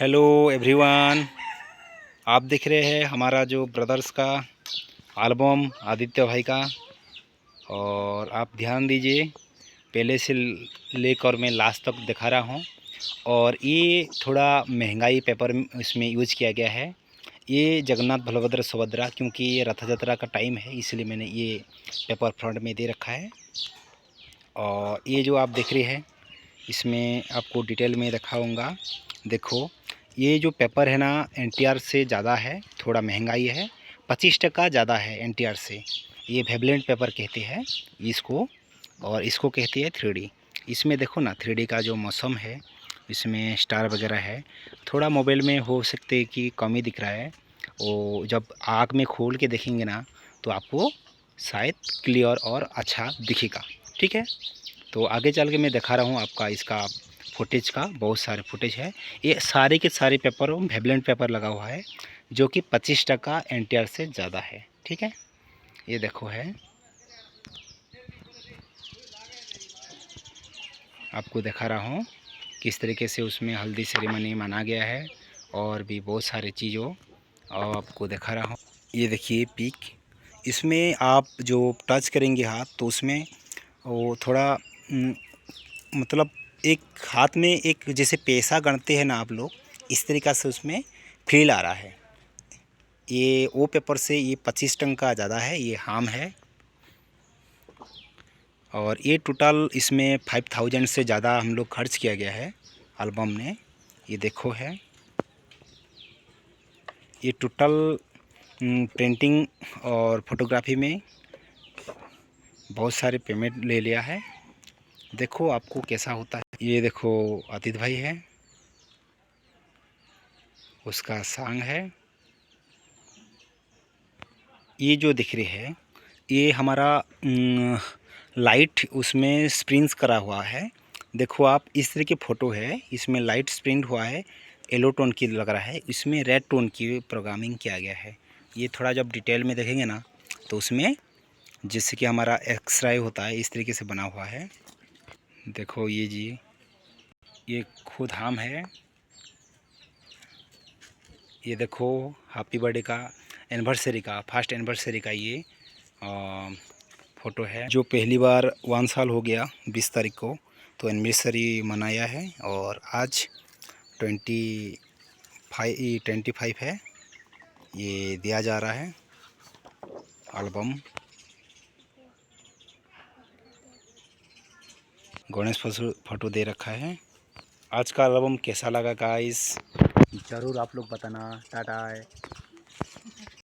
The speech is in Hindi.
हेलो एवरीवन, आप देख रहे हैं हमारा जो ब्रदर्स का एल्बम आदित्य भाई का। और आप ध्यान दीजिए, पहले से लेकर मैं लास्ट तक दिखा रहा हूँ। और ये थोड़ा महंगाई पेपर इसमें यूज किया गया है। ये जगन्नाथ बलभद्र सुभद्रा, क्योंकि ये रथ यात्रा का टाइम है, इसलिए मैंने ये पेपर फ्रंट में दे रखा है। और ये जो आप देख रहे हैं, इसमें आपको डिटेल में दिखाऊंगा। देखो, ये जो पेपर है ना, एनटीआर से ज़्यादा है, थोड़ा महंगाई है, 25% ज़्यादा है एनटीआर से। ये वेवलेंट पेपर कहते हैं इसको, और इसको कहते हैं 3D। इसमें देखो ना, 3D का जो मौसम है, इसमें स्टार वगैरह है। थोड़ा मोबाइल में हो सकते है कि कम ही दिख रहा है, वो जब आँख में खोल के देखेंगे ना तो आपको शायद क्लियर और अच्छा दिखेगा। ठीक है, तो आगे चल के मैं दिखा रहा हूँ आपका इसका फुटेज का। बहुत सारे फुटेज है। ये सारे के सारे पेपर वेवलेंट पेपर लगा हुआ है, जो कि 25% एनटीआर से ज़्यादा है। ठीक है, ये देखो है, आपको दिखा रहा हूँ किस तरीके से उसमें हल्दी सेरेमनी माना गया है, और भी बहुत सारे चीज़ों आपको दिखा रहा हूँ। ये देखिए पिक, इसमें आप जो टच करेंगे हाथ, तो उसमें वो थोड़ा मतलब एक हाथ में एक जैसे पैसा गणते हैं ना आप लोग, इस तरीक़ा से उसमें फील आ रहा है। ये वो पेपर से ये 25% ज़्यादा है, ये हार्म है। और ये टोटल इसमें 5000 से ज़्यादा हम लोग खर्च किया गया है एल्बम ने। ये देखो है, ये टोटल प्रिंटिंग और फोटोग्राफी में बहुत सारे पेमेंट ले लिया है। देखो आपको कैसा होता है। ये देखो आदित्य भाई है, उसका सॉन्ग है। ये जो दिख रही है, ये हमारा लाइट उसमें स्प्रिंट्स करा हुआ है। देखो आप, इस तरह की फ़ोटो है, इसमें लाइट स्प्रिंट हुआ है, येलो टोन की लग रहा है, इसमें रेड टोन की प्रोग्रामिंग किया गया है। ये थोड़ा जब डिटेल में देखेंगे ना, तो उसमें जैसे कि हमारा एक्सरे होता है, इस तरीके से बना हुआ है। देखो ये जी, ये खुद हम है। ये देखो हैप्पी बर्थडे का, एनिवर्सरी का, फर्स्ट एनिवर्सरी का ये फ़ोटो है। जो पहली बार 1 साल हो गया 20 तारीख को, तो एनिवर्सरी मनाया है। और आज 25 है, ये दिया जा रहा है एल्बम। गणेश फोटो दे रखा है। आज का एल्बम कैसा लगा गाइस, ज़रूर आप लोग बताना। टाटा।